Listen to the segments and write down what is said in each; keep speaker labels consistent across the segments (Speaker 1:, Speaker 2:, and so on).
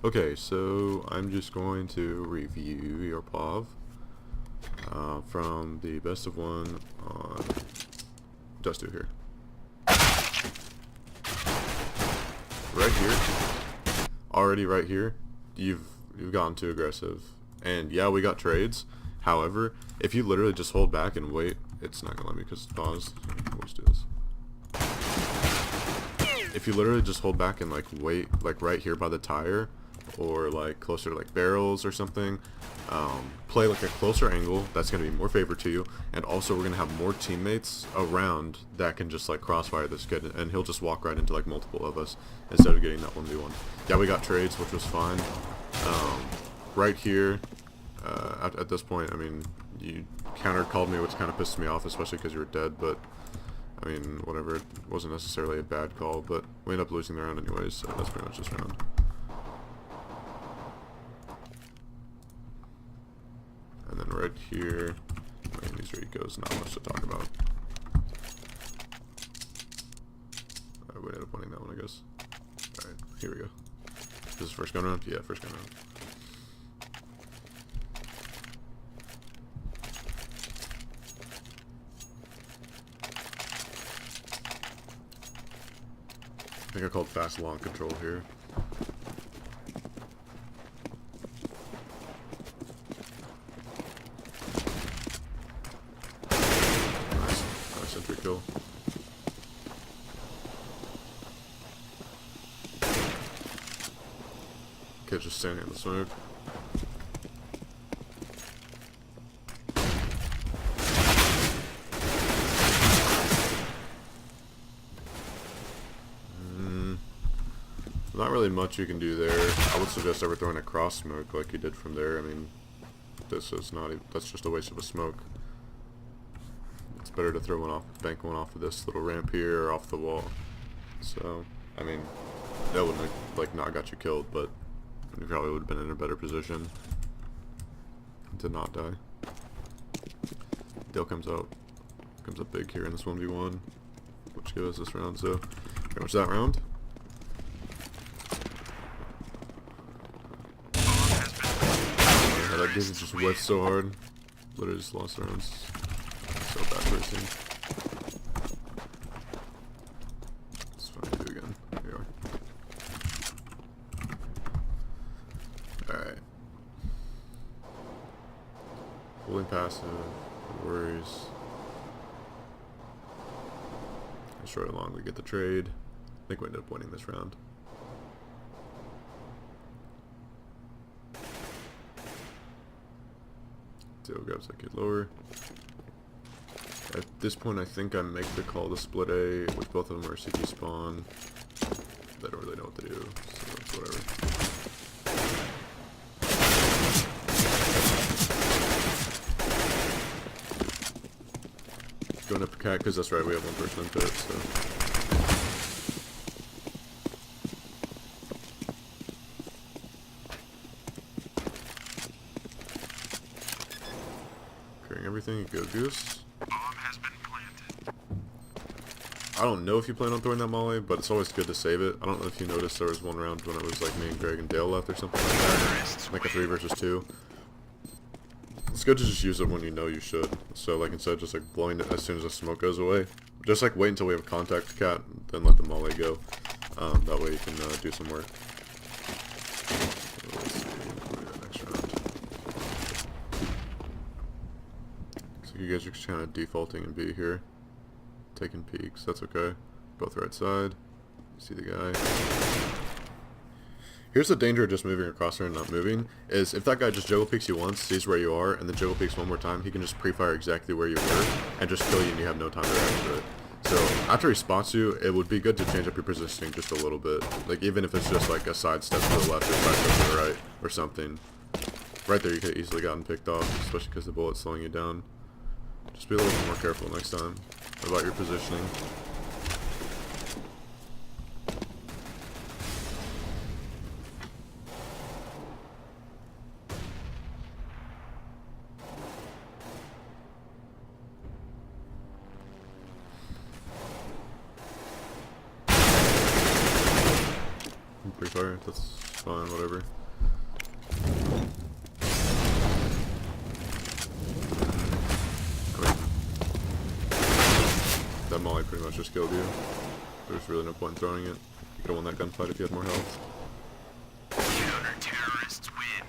Speaker 1: Okay, so I'm just going to review your POV from the best of one on Just Do here. Right here, already right here, you've gotten too aggressive. And yeah, we got trades. However, if you literally just hold back and wait, it's not gonna let me because it's paused. Let's do this. If you literally just hold back and like wait, like right here by the tire, or like closer to like barrels or something, play like a closer angle, that's going to be more favor to you, and also we're going to have more teammates around that can just like crossfire this kid, and he'll just walk right into like multiple of us instead of getting that 1v1. Yeah, we got trades, which was fine. Right here, at this point, I mean, you counter called me, which kind of pissed me off, especially because you were dead, but I mean, whatever, it wasn't necessarily a bad call, but we ended up losing the round anyways, so that's pretty much this round. And then right here, I mean, these recos, not much to talk about. We ended up winning that one, I guess. Alright, here we go. This is first gun round? Yeah, first gun round. I think I called fast long control here. Nice entry kill. Kid just standing in the smoke. Not really much you can do there. I would suggest overthrowing a cross smoke like you did from there. I mean, this is not even, that's just a waste of a smoke. It's better to throw one off, bank one off of this little ramp here or off the wall. So, I mean, that wouldn't have, like, not got you killed, but you probably would have been in a better position to not die. Dale comes up big here in this 1v1, which gives us this round, so pretty much that round. That dude just whiffed so hard. Literally just lost rounds. So bad person. It's fine to do again. Here we are. Alright. Holding passive. No worries. Just right along we get the trade. I think we ended up winning this round. Dale grabs that kid lower. At this point, I think I make the call to split A with both of them are CT spawn. They don't really know what to do, so it's whatever. Going up a cat, because that's right, we have one person in pit, so. Everything, go goose.
Speaker 2: Bomb has been planted.
Speaker 1: I don't know if you plan on throwing that molly, but it's always good to save it. I don't know if you noticed there was one round when it was like me and Greg and Dale left or something like that. Like a 3 versus 2. It's good to just use it when you know you should. So like instead of just like blowing it as soon as the smoke goes away, just like wait until we have a contact cat, then let the molly go. That way you can do some work. You guys are just kind of defaulting in B here. Taking peeks, that's okay. Both right side. You see the guy. Here's the danger of just moving across there and not moving, is if that guy just juggle peeks you once, sees where you are, and then juggle peeks one more time, he can just pre-fire exactly where you were, and just kill you and you have no time to react to it. So, after he spots you, it would be good to change up your positioning just a little bit. Like, even if it's just like a side step to the left or side step to the right, or something. Right there you could have easily gotten picked off, especially because the bullet's slowing you down. Just be a little bit more careful next time about your positioning. Pre-fire, that's fine, whatever. I mean, that molly pretty much just killed you. There's really no point in throwing it. You could have won that gunfight if you had more health.
Speaker 2: Counter-terrorists win.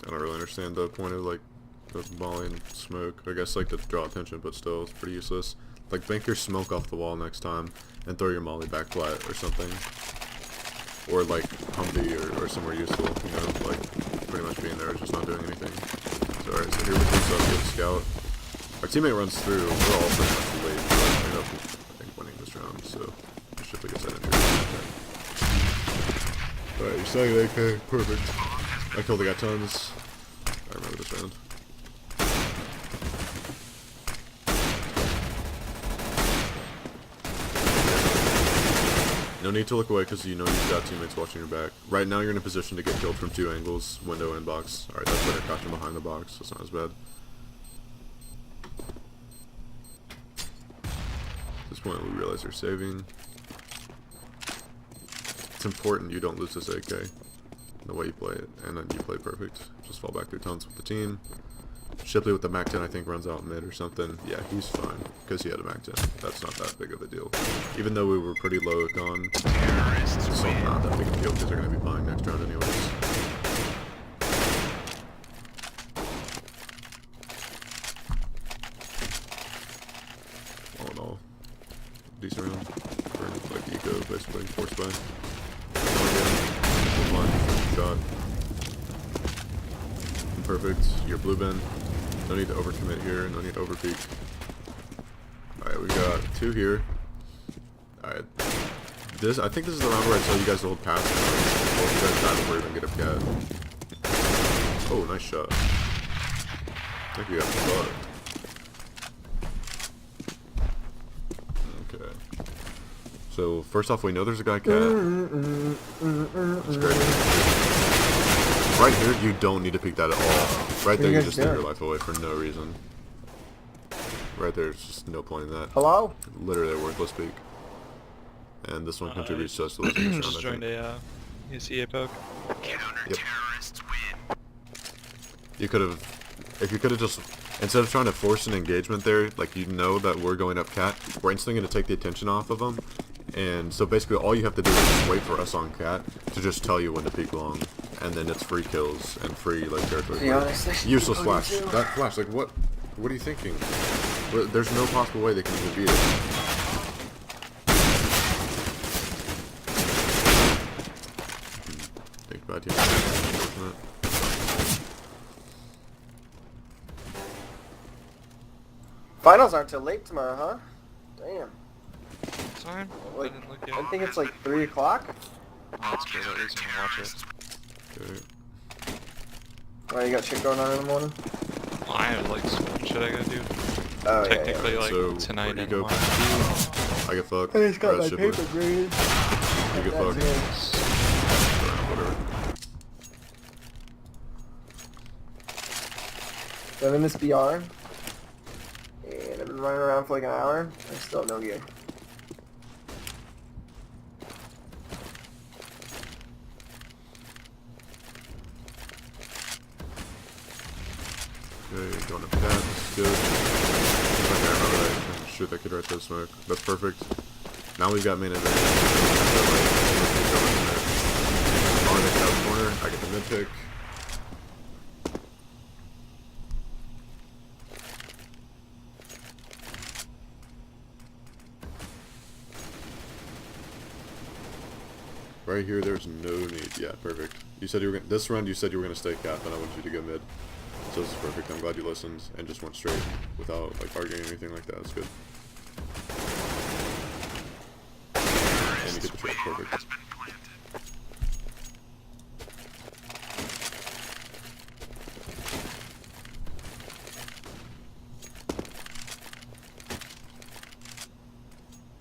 Speaker 1: I don't really understand the point of like the molly and smoke. I guess like to draw attention, but still, it's pretty useless. Like bank your smoke off the wall next time and throw your molly back flat or something. Or like Humvee or somewhere useful, you know, like pretty much being there is just not doing anything. So alright, so here we go, so good scout. Our teammate runs through, we're all pretty much late, but we end up, I think, winning this round, so we should get that injury. Alright, your second AK, perfect. I killed the guy tons. I remember this round. No need to look away because you know you've got teammates watching your back. Right now you're in a position to get killed from 2 angles, window and box. Alright, that's better crouching behind the box, that's not as bad. At this point we realize they're saving. It's important you don't lose this AK. The way you play it, and then you play perfect. Just fall back through tons with the team. Shipley with the Mac 10 I think runs out mid or something. Yeah, he's fine, because he had a Mac 10. That's not that big of a deal. Even though we were pretty low gone, it's still not that big of a deal because they're going to be buying next round anyways. All in all, decent round. For like eco, basically, force buy. Shot. Perfect. Your blue bin. No need to overcommit here. No need to overpeak. Alright, we got 2 here. Alright. I think this is the round where I tell you guys to hold pass. Well, you guys die before you even get a cat. Oh, nice shot. I think we got fucked. Okay. So, first off, we know there's a guy cat. That's great. Right here, you don't need to peek that at all. Right there, you just threw your life away for no reason. Right there, there's just no point in that.
Speaker 3: Hello?
Speaker 1: Literally a worthless peek. And this one contributes to us to losing this round,
Speaker 4: Just joined a ECA poke.
Speaker 2: Counter-terrorists win.
Speaker 1: You could have, if you could have just, instead of trying to force an engagement there, like you know that we're going up cat, we're instantly going to take the attention off of them. And so basically all you have to do is just wait for us on cat to just tell you when to peek long. And then it's free kills and free like territory. Useless flash. That flash, like what are you thinking? There's no possible way they can even beat it. Think bad team. Unfortunate.
Speaker 3: Finals aren't till late tomorrow, huh? Damn.
Speaker 4: Sorry?
Speaker 3: Like,
Speaker 4: I didn't look
Speaker 3: I
Speaker 4: yet.
Speaker 3: think it's like 3 o'clock.
Speaker 4: Oh, that's good, at least you can watch it.
Speaker 1: Okay.
Speaker 3: Why, you got shit going on in the morning?
Speaker 4: Well, I have like some shit I gotta do.
Speaker 3: Oh,
Speaker 4: Technically, like
Speaker 1: So,
Speaker 4: tonight
Speaker 1: where do you
Speaker 4: and
Speaker 1: go?
Speaker 4: tomorrow.
Speaker 1: I get fucked.
Speaker 3: I just got
Speaker 1: Alright,
Speaker 3: my
Speaker 1: Shipley.
Speaker 3: paper graded.
Speaker 1: You get fucked. Whatever.
Speaker 3: So I'm in this BR, and I've been running around for like an hour. I still have no gear.
Speaker 1: Okay, going up cat, that's good. Okay, I remember that. Shoot that kid right there, smoke. That's perfect. Now we've got main advantage. On the south corner, I get the mid pick. Right here, there's no need. Yeah, perfect. You said you were gonna, this round you said you were gonna stay cap, and I wanted you to go mid. So this is perfect. I'm glad you listened and just went straight without like arguing or anything like that. That's good. And you get the trap, perfect.
Speaker 2: Has been planted.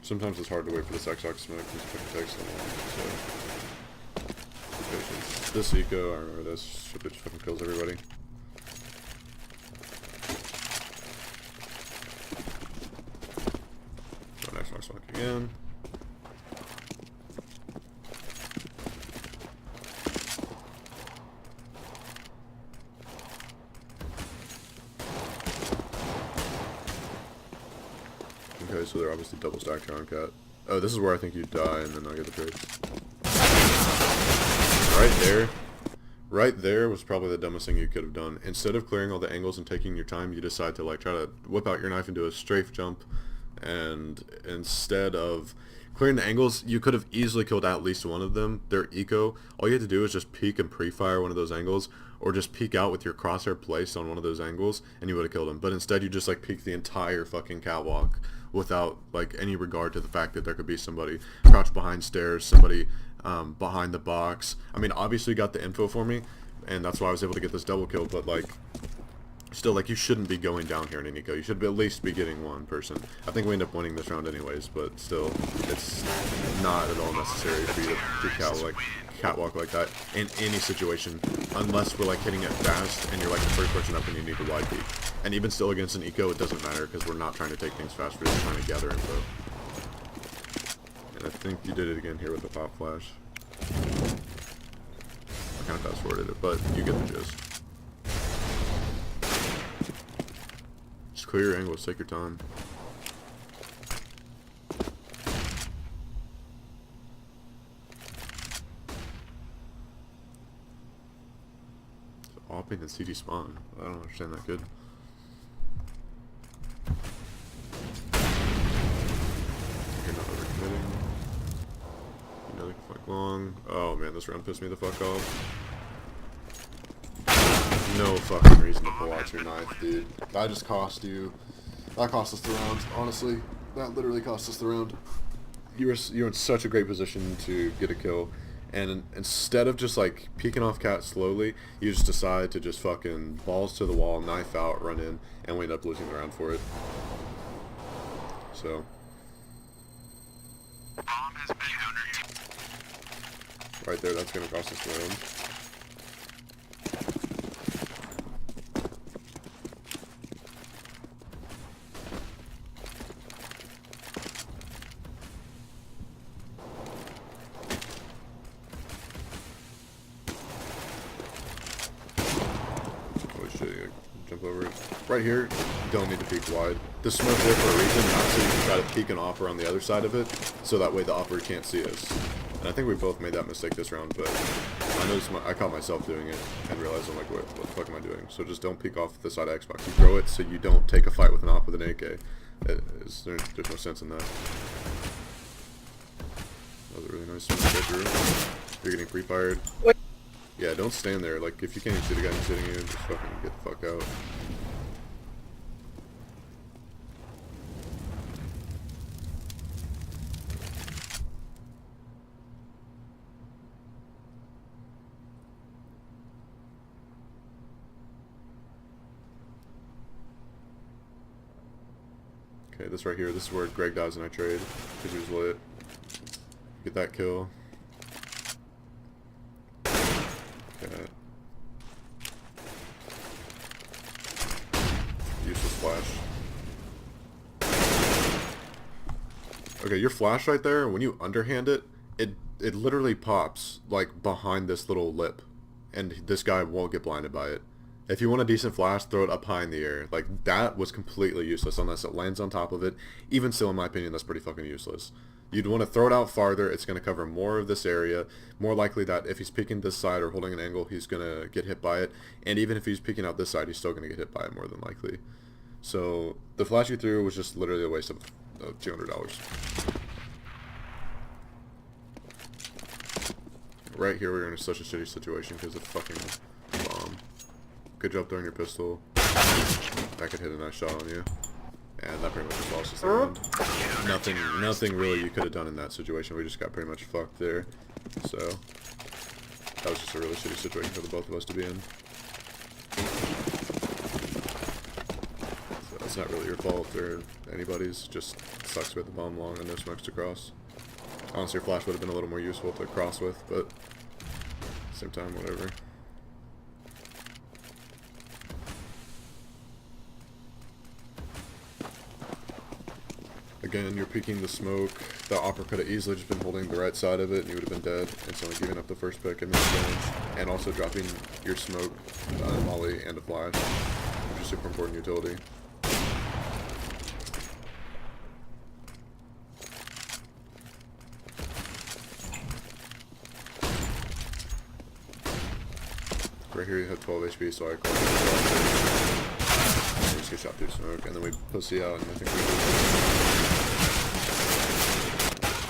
Speaker 1: Sometimes it's hard to wait for this Xbox smoke because it takes so long. So patience. This eco, I remember this. Shit, bitch fucking kills everybody. So next one smoke again. Okay, so they're obviously double stacked here on cat. Oh, this is where I think you die, and then I'll get the trades. Right there. Right there was probably the dumbest thing you could have done. Instead of clearing all the angles and taking your time, you decide to like try to whip out your knife and do a strafe jump. And instead of clearing the angles, you could have easily killed at least one of them. They're eco. All you have to do is just peek and pre-fire one of those angles, or just peek out with your crosshair placed on one of those angles, and you would have killed him. But instead, you just like peek the entire fucking catwalk without like any regard to the fact that there could be somebody crouched behind stairs, somebody behind the box. I mean, obviously you got the info for me, and that's why I was able to get this double kill, but like, still, like, you shouldn't be going down here in an eco. You should at least be getting one person. I think we end up winning this round anyways, but still, it's not at all necessary for you to catwalk like that in any situation, unless we're like hitting it fast and you're like the first person up and you need to wide peek. And even still against an eco, it doesn't matter because we're not trying to take things fast. We're just trying to gather info. And I think you did it again here with the pop flash. I kind of fast forwarded it, but you get the gist. Just clear your angles, take your time. So AWP and CD spawn. I don't understand that good. You're not overcommitting. Another flank long. Oh man, this round pissed me the fuck off. No fucking reason to pull out your knife, dude. That just cost you. That cost us the round, honestly. That literally cost us the round. You're in such a great position to get a kill, and instead of just like peeking off cat slowly, you just decide to just fucking balls to the wall, knife out, run in, and we end up losing the round for it. So.
Speaker 2: Bomb has been countered.
Speaker 1: Right there, that's gonna cost us the round. Jump over it. Right here, don't need to peek wide. The smoke's there for a reason, not so you can try to peek an offer on the other side of it, so that way the offer can't see us. And I think we both made that mistake this round, but I noticed I caught myself doing it and realized I'm like, what the fuck am I doing? So just don't peek off the side of Xbox. You throw it so you don't take a fight with an op with an AK. There's no sense in that. That was a really nice one to go through. You're getting pre-fired. Yeah, don't stand there. Like, if you can't even see the guy who's hitting you, just fucking get the fuck out. Okay, this right here, this is where Greg dies and I trade, because he was lit. Get that kill. Okay. Useless flash. Okay, your flash right there, when you underhand it, it literally pops, like, behind this little lip. And this guy won't get blinded by it. If you want a decent flash, throw it up high in the air. Like, that was completely useless unless it lands on top of it. Even still, in my opinion, that's pretty fucking useless. You'd want to throw it out farther. It's going to cover more of this area. More likely that if he's peeking this side or holding an angle, he's going to get hit by it. And even if he's peeking out this side, he's still going to get hit by it more than likely. So the flash you threw was just literally a waste of $200. Right here, we're in such a shitty situation because of fucking bomb. Good job throwing your pistol. That could hit a nice shot on you. And that pretty much just lost us the round. Nothing really you could have done in that situation. We just got pretty much fucked there. So that was just a really shitty situation for the both of us to be in. So that's not really your fault or anybody's. Just sucks with the bomb long and no smokes to cross. Honestly, your flash would have been a little more useful to cross with, but at the same time, whatever. Again, you're peeking the smoke. The opera could have easily just been holding the right side of it and you would have been dead. It's only giving up the first pick and mid-range, and also dropping your smoke, molly, and a flash, which is super important utility. Right here you have 12 HP, so I call it. And just get shot through smoke, and then we pussy out, and I think we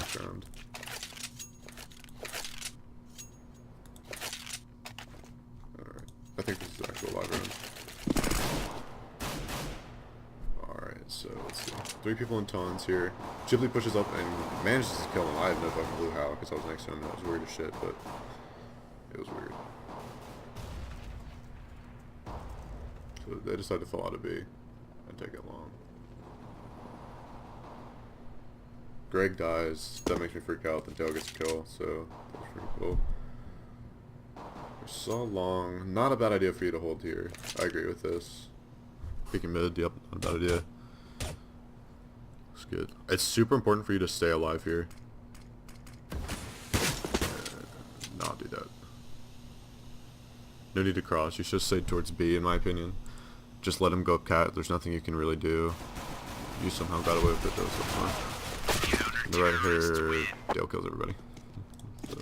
Speaker 1: next round. Alright. I think this is actually a live round. Alright, so let's see. 3 people in tons here. Ghibli pushes up and manages to kill him. I have no fucking clue how, because I was next to him and that was weird as shit, but it was weird. So they decided to fall out of B and take it long. Greg dies. That makes me freak out. The Dale gets a kill, so that's pretty cool. For so long. Not a bad idea for you to hold here. I agree with this. Peeking mid, yep, not a bad idea. Looks good. It's super important for you to stay alive here. Not do that. No need to cross. You should stay towards B, in my opinion. Just let him go cat. There's nothing you can really do. You somehow got away with it though so far. The right here, Dale kills everybody. So.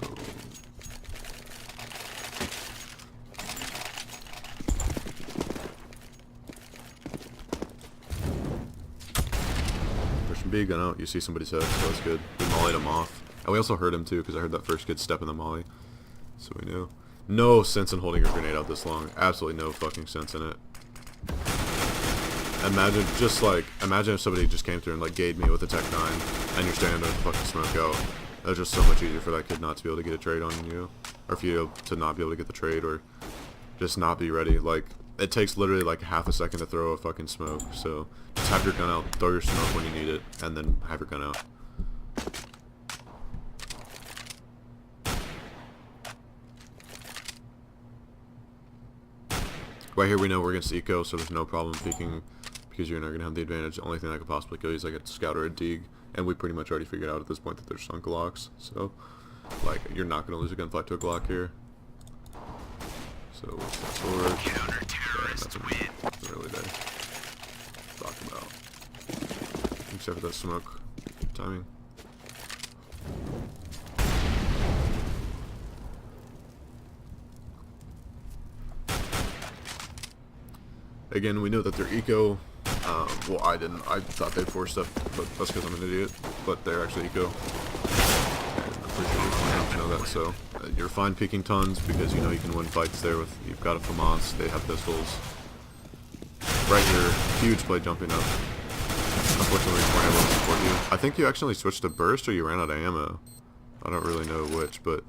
Speaker 1: Pushing B, gun out. You see somebody's head, so that's good. We mollied him off. And we also heard him too, because I heard that first kid step in the molly. So we knew. No sense in holding a grenade out this long. Absolutely no fucking sense in it. Imagine, imagine if somebody just came through and like gave me with a Tech 9 and you're standing there with the fucking smoke out. That was just so much easier for that kid not to be able to get a trade on you. Or for you to not be able to get the trade or just not be ready. Like, it takes literally like half a second to throw a fucking smoke. So, just have your gun out, throw your smoke when you need it, and then have your gun out. Right here we know we're against Eco, so there's no problem peeking because you're not going to have the advantage. The only thing that could possibly kill you is like a scout or a dig, and we pretty much already figured out at this point that there's sunk Glocks, so like you're not going to lose a gunfight to a Glock here. So what's that sword? Yeah, nothing really there to talk about. Except for that smoke timing. Again, we know that they're eco. Well, I didn't. I thought they forced up, but that's because I'm an idiot. But they're actually eco. And I'm pretty sure you have to know that. So you're fine peeking tons because you know you can win fights there. With you've got a FAMAS. They have pistols. Right here, huge play jumping up. Unfortunately, we weren't able to support you. I think you actually switched to burst or you ran out of ammo. I don't really know which, but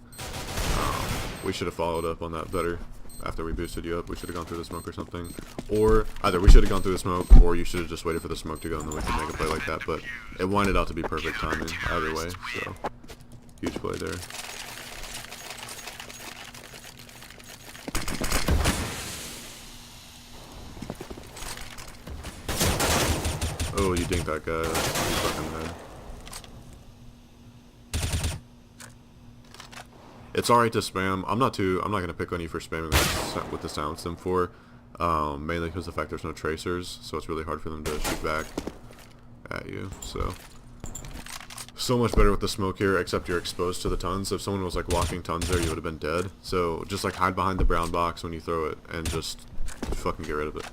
Speaker 1: we should have followed up on that better. After we boosted you up, we should have gone through the smoke or something. Or either we should have gone through the smoke, or you should have just waited for the smoke to go, and then we could make a play like that. But it winded out to be perfect timing either way. So huge play there. Oh, you dinked that guy. He's fucking mad. It's alright to spam. I'm not gonna pick on you for spamming with the silence them for, mainly because of the fact there's no tracers, so it's really hard for them to shoot back at you. So much better with the smoke here, except you're exposed to the tons. If someone was like walking tons there, you would have been dead. So just like hide behind the brown box when you throw it, and just fucking get rid of it.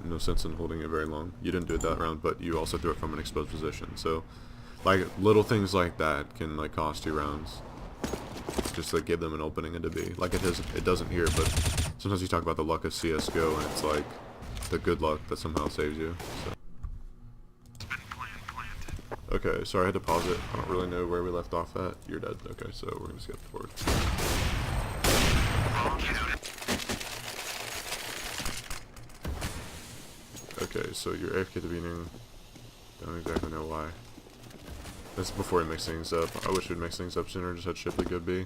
Speaker 1: No sense in holding it very long. You didn't do it that round, but you also threw it from an exposed position. So like little things like that can like cost you rounds. Just to give them an opening into B. Like it doesn't here, but sometimes you talk about the luck of CSGO, and it's like the good luck that somehow saves you. So. Okay, sorry I had to pause it. I don't really know where we left off at. You're dead. Okay, so we're gonna skip forward. Okay, so you're AFK at the beginning. Don't exactly know why. This is before we mix things up. I wish we'd mix things up sooner, just had Shipley go B.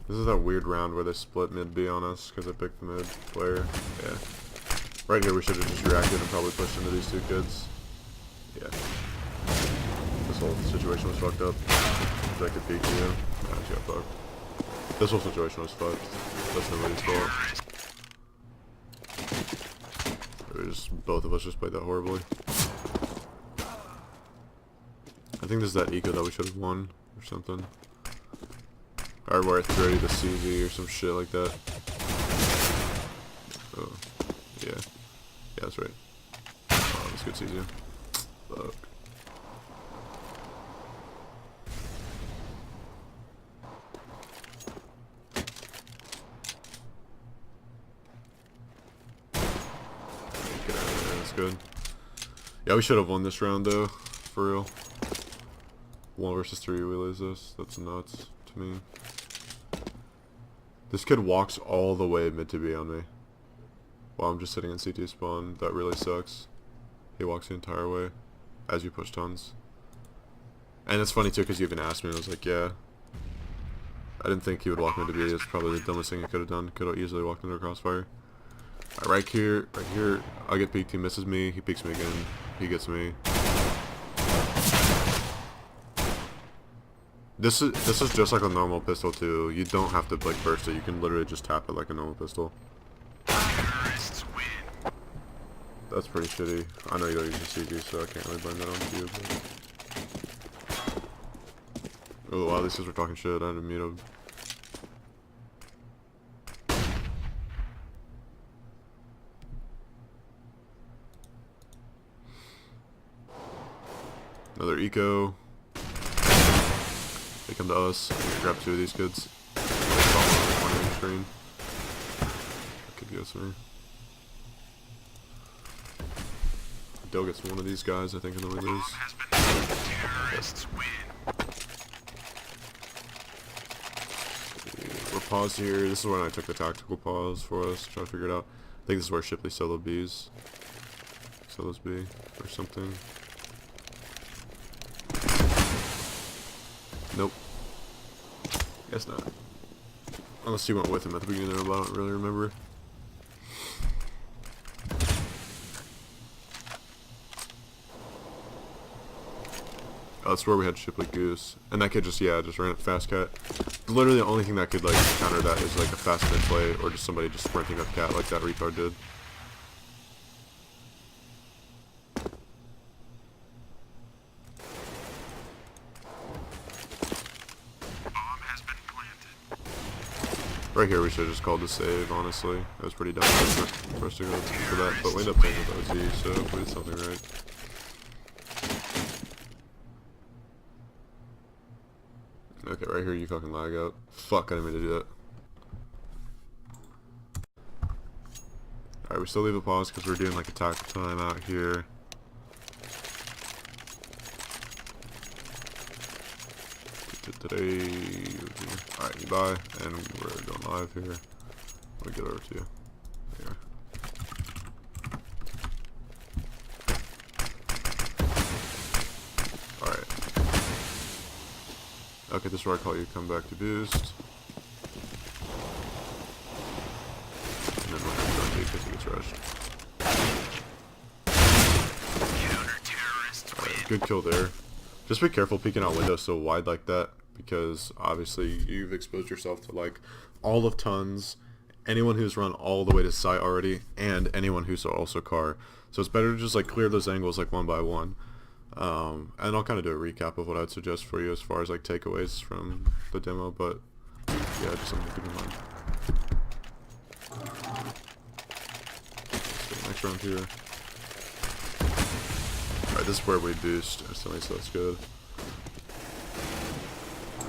Speaker 1: This is that weird round where they split mid B on us because I picked the mid player. Yeah. Right here we should have just reacted and probably pushed into these two kids. Yeah. This whole situation was fucked up. That could peek you. Nah, she got fucked. This whole situation was fucked. That's nobody's fault. Both of us just played that horribly. think this is that eco that we should have won or something. Or we're at 30 to CZ or some shit like that. Oh, yeah. Yeah, that's right. Oh, let's get CZ. Fuck. Get out of there, that's good. Yeah, we should have won this round though, for real. 1 versus 3, we lose this. That's nuts to me. This kid walks all the way mid to B on me. While I'm just sitting in CT spawn. That really sucks. He walks the entire way as you push tons. And it's funny too because you even asked me and I was like, yeah. I didn't think he would walk mid to B. It's probably the dumbest thing he could have done. Could have easily walked into a crossfire. Right here. I get peeked. He misses me. He peeks me again. He gets me. This is just like a normal pistol too. You don't have to like burst it. You can literally just tap it like a normal pistol. That's pretty shitty. I know you don't use a CG, so I can't really blame that on you. But... oh wow, these guys were talking shit. I didn't mute them. Another eco. They come to us. I'm gonna grab 2 of these kids. One on the screen. That kid gets me. Dell gets one of these guys, I think, and then we lose. We're paused here. This is when I took the tactical pause for us, trying to figure it out. I think this is where Shipley solo Bs. Solos B or something. Nope. Guess not. Unless he went with him at the beginning there, but I don't really remember. Oh, that's where we had Shipley Goose. And that kid just, yeah, just ran it fast cat. Literally the only thing that could like counter that is like a fast mid play or just somebody just sprinting up cat like that retard did. Right here, we should have just called the save, honestly. That was pretty dumb for us to go for that, but we ended up taking with OZ, so we did something right. Okay, right here, you fucking lag out. Fuck, I didn't mean to do that. Alright, we still leave a pause because we're doing like attack time out here. Alright, you buy, and we're going live here. Let me get over to you. Here. Alright. Okay, this is where I call you come back to boost. And then we're going to go into because he gets rushed. Alright, good kill there. Just be careful peeking out windows so wide like that, because obviously you've exposed yourself to like all of tons, anyone who's run all the way to site already, and anyone who's also car. So it's better to just like clear those angles like one by one. And I'll kind of do a recap of what I'd suggest for you as far as like takeaways from the demo, but yeah, just something to keep in mind. Let's get the next round here. Alright, this is where we boost instantly, so that's good.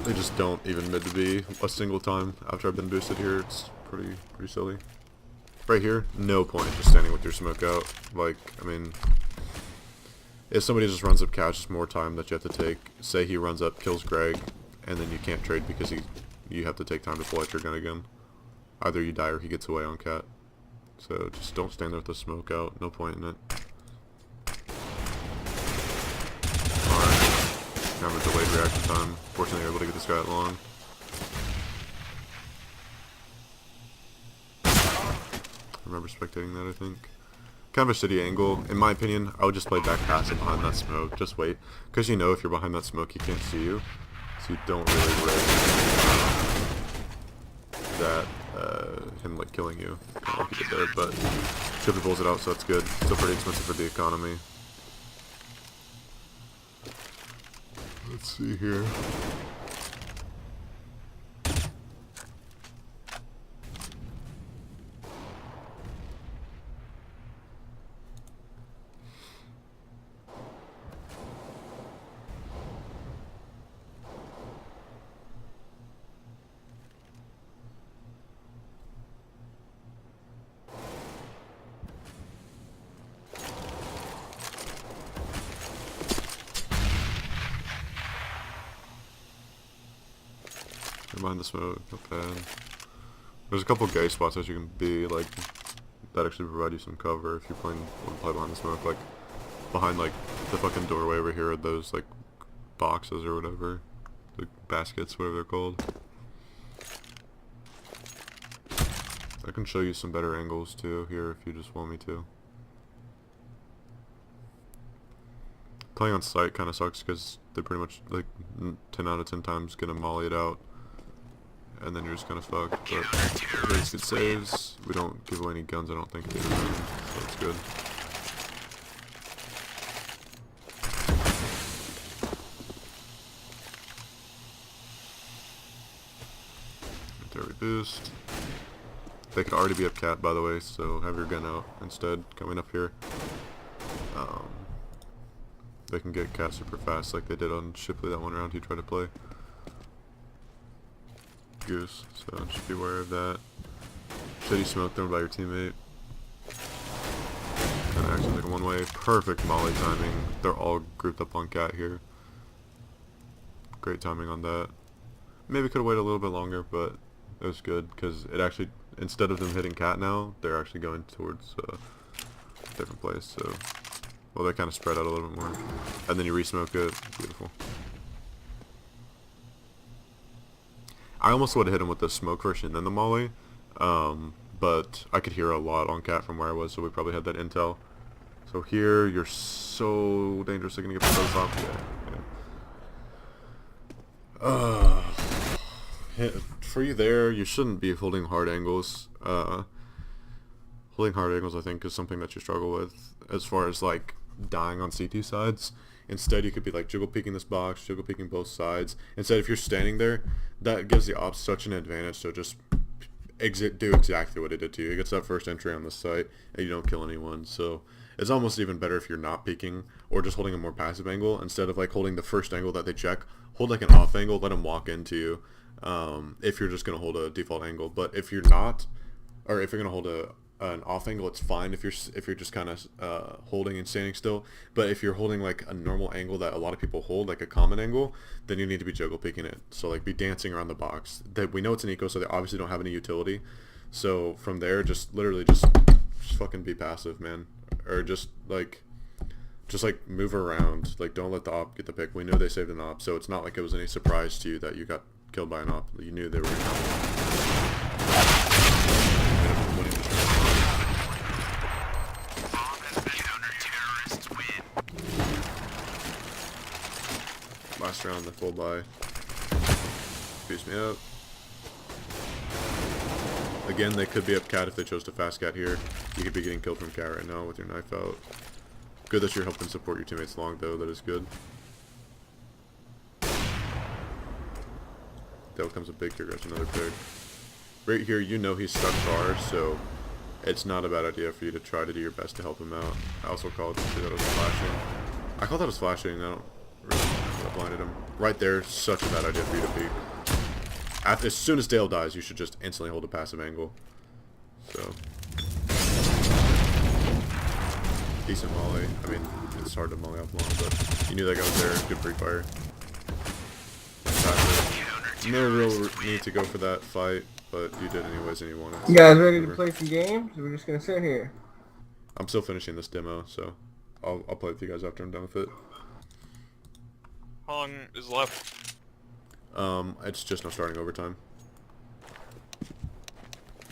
Speaker 1: They just don't even mid to be a single time after I've been boosted here. It's pretty silly. Right here, no point just standing with your smoke out. Like, I mean, if somebody just runs up catch, it's more time that you have to take. Say he runs up, kills Greg, and then you can't trade because you have to take time to pull out your gun again. Either you die or he gets away on cat. So just don't stand there with the smoke out. No point in it. Kind of a delayed reaction time. Fortunately, able to get this guy at long. I remember spectating that, I think. Kind of a shitty angle. In my opinion, I would just play back passive behind that smoke. Just wait. Because you know if you're behind that smoke, he can't see you. So you don't really risk that, him like killing you. Kind of like he did there, but Shipley pulls it out, so that's good. Still pretty expensive for the economy. Let's see here. Never mind the smoke, not bad. There's a couple gay spots that you can be, like, that actually provide you some cover if you want to play behind the smoke, like, behind, like, the fucking doorway over here, those, like, boxes or whatever. Like, baskets, whatever they're called. I can show you some better angles, too, here, if you just want me to. Playing on site kind of sucks, because they pretty much, like, 10 out of 10 times gonna molly it out. And then you're just kind of fucked, but there's good saves. We don't give away any guns, I don't think, either, so that's good. Military boost. They could already be up cat, by the way, so have your gun out instead, coming up here. They can get cat super fast like they did on Shipley that one round he tried to play. Goose, so just be aware of that. Shitty smoke thrown by your teammate. Kind of acting like a one-way. Perfect molly timing. They're all grouped up on cat here. Great timing on that. Maybe could have waited a little bit longer, but it was good because it actually, instead of them hitting cat now, they're actually going towards a different place. So, well, they kind of spread out a little bit more, and then you re-smoke it. Beautiful. I almost would have hit him with the smoke first and then the molly, but I could hear a lot on cat from where I was, so we probably had that intel. So here, you're so dangerous. They're gonna get the off. Yeah. For you there, you shouldn't be holding hard angles. Holding hard angles, I think, is something that you struggle with as far as like dying on CT sides. Instead, you could be like jiggle peeking this box, jiggle peeking both sides. Instead, if you're standing there, that gives the ops such an advantage. So just do exactly what it did to you. It gets that first entry on the site, and you don't kill anyone. So it's almost even better if you're not peeking or just holding a more passive angle. Instead of like holding the first angle that they check, hold like an off angle, let them walk into you. If you're just gonna hold a default angle, but if you're not, or if you're gonna hold an off angle, it's fine if you're just kind of holding and standing still. But if you're holding like a normal angle that a lot of people hold, like a common angle, then you need to be juggle peeking it. So like be dancing around the box. That we know it's an eco, so they obviously don't have any utility. So from there, just literally just fucking be passive, man, or just like move around. Like don't let the op get the pick. We know they saved an op, so it's not like it was any surprise to you that you got killed by an op. You knew they were gonna last round, the full buy. Boost me up. Again, they could be up cat if they chose to fast cat here. You could be getting killed from cat right now with your knife out. Good that you're helping support your teammates long though, that is good. There comes a big here, grabs another pig. Right here, you know he's stuck far, so it's not a bad idea for you to try to do your best to help him out. I also called it that it was flashing. I called that was flashing, I don't really know, I blinded him. Right there, such a bad idea for you to peek. As soon as Dale dies, you should just instantly hold a passive angle. So. Decent molly. I mean, it's hard to molly off long, but you knew that guy was there. Good pre-fire. No real need to go for that fight, but you did anyways and you wanted.
Speaker 3: You guys ready to play some games? We're just gonna sit here.
Speaker 1: I'm still finishing this demo, so I'll play with you guys after I'm done with it.
Speaker 4: How long is left?
Speaker 1: It's just no starting overtime.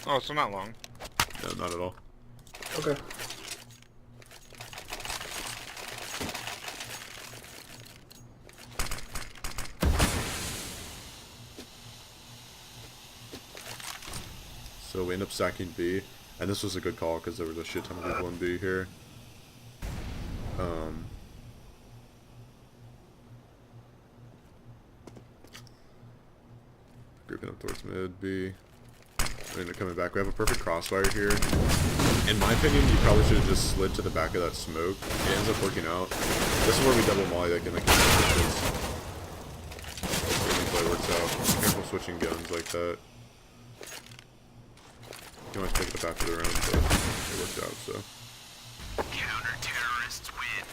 Speaker 4: Oh, so not long.
Speaker 1: No, not at all.
Speaker 3: Okay.
Speaker 1: So we end up sacking B, and this was a good call because there was a shit ton of people in B here. Grouping up towards mid, B. And they're coming back. We have a perfect crossfire here. In my opinion, you probably should have just slid to the back of that smoke. It ends up working out. This is where we double molly like in the play works out. Careful switching guns like that. You can always pick it up after the round, but it worked out, so.
Speaker 2: Counter-terrorists win.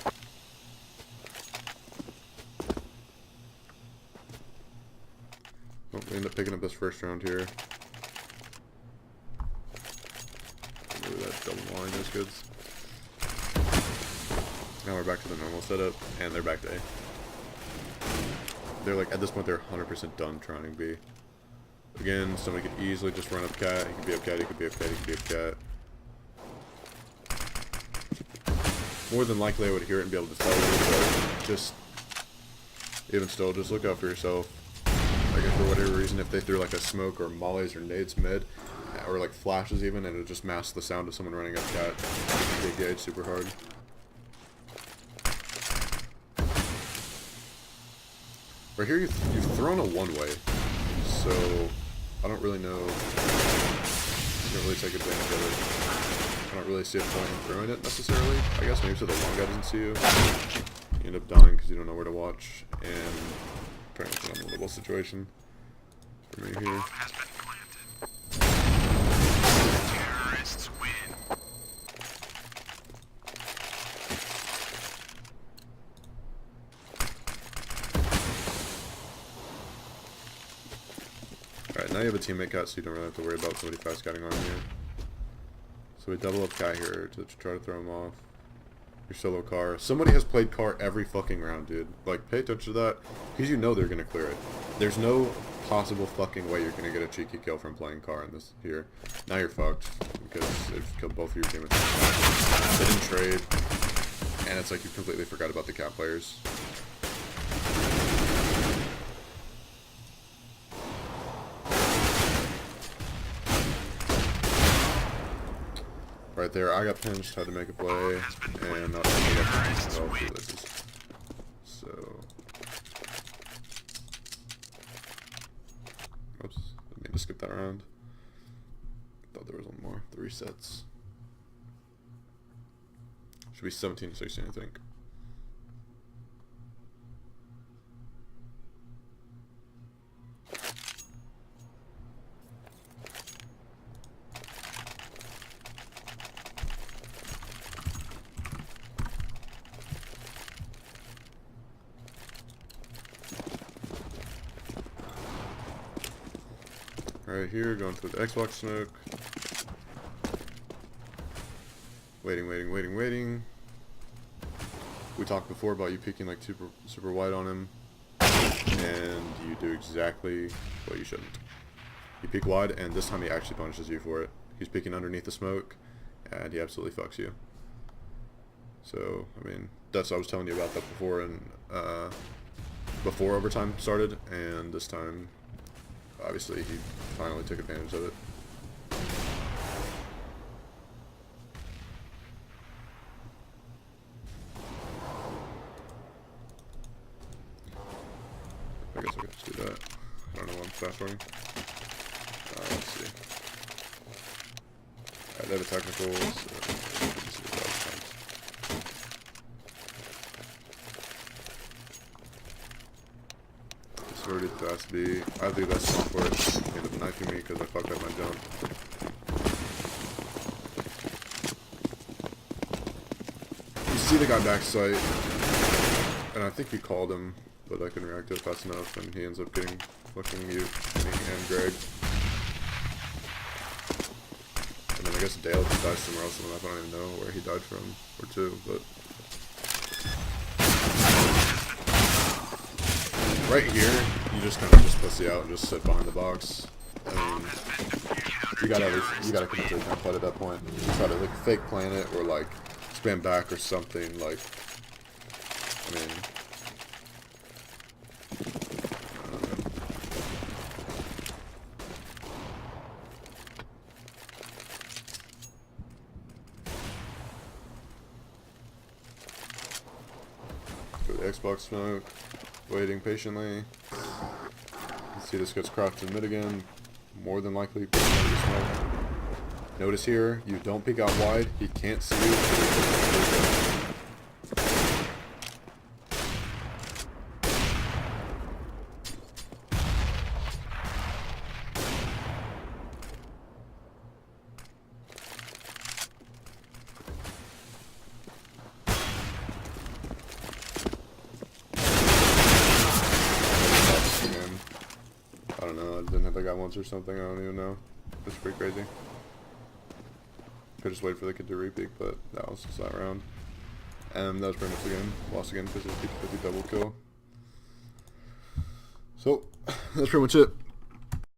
Speaker 1: Oh, we end up picking up this first round here. Maybe that double molly those goods. Now we're back to the normal setup, and they're back to A. They're like, at this point, they're 100% done trying B. Again, somebody could easily just run up cat. He could be up cat, he could be up cat, he could be up cat. More than likely, I would hear it and be able to tell you, but just, even still, just look out for yourself. Like, if for whatever reason, if they threw like a smoke or mollies or nades mid, or like flashes even, and it just masks the sound of someone running up cat, you can get gauge super hard. Right here, you've thrown a one-way, so I don't really know. You don't really take advantage of it. I don't really see a point in throwing it necessarily. I guess maybe so the long guy doesn't see you. You end up dying because you don't know where to watch, and pretty much an unbelievable situation for me here.
Speaker 2: Has been planted. Terrorists win.
Speaker 1: Alright, now you have a teammate cat, so you don't really have to worry about somebody fast scouting on you. So we double up guy here to try to throw him off. Your solo car. Somebody has played car every fucking round, dude. Like, pay attention to that, because you know they're gonna clear it. There's no possible fucking way you're gonna get a cheeky kill from playing car in this here. Now you're fucked, because they've killed both of your teammates. They didn't trade, and it's like you completely forgot about the cat players. Right there, I got pinched, had to make a play, and not all three laces. So, oops, I mean to skip that round. Thought there was one more. 3 sets. Should be 17-16, I think. Right here, going through the Xbox smoke. Waiting. We talked before about you peeking like super wide on him, and you do exactly what you shouldn't. You peek wide, and this time he actually punishes you for it. He's peeking underneath the smoke, and he absolutely fucks you. So, I mean, that's I was telling you about that before, and before overtime started, and this time, obviously, he finally took advantage of it. I guess I could just do that. I don't know why I'm fast running. Let's see. Alright, they have a technical, so let's see what else comes. Sorted fast B. I have the best spot for it. He ended up knifing me because I fucked up my jump. You see the guy backside, and I think he called him, but I couldn't react to it fast enough, and he ends up getting fucking mute, me and Greg. And then I guess Dale just died somewhere else on the map. I don't even know where he died from, or to, but... Right here, you just kind of just pussy out and just sit behind the box. I mean, you gotta commit to the template at that point. You try to like fake plan it or like spam back or something. Like, I mean, go to the Xbox smoke. Waiting patiently. Let's see See, this gets crossed in mid again. More than likely. Notice here, you don't peek out wide. He can't see you. I don't know, I didn't hit that guy once or something, I don't even know. It's pretty crazy. Could just wait for the kid to repeat, but that was just that round. And that was pretty much the game. Lost again because of a 50-50 double kill. So, that's pretty much it.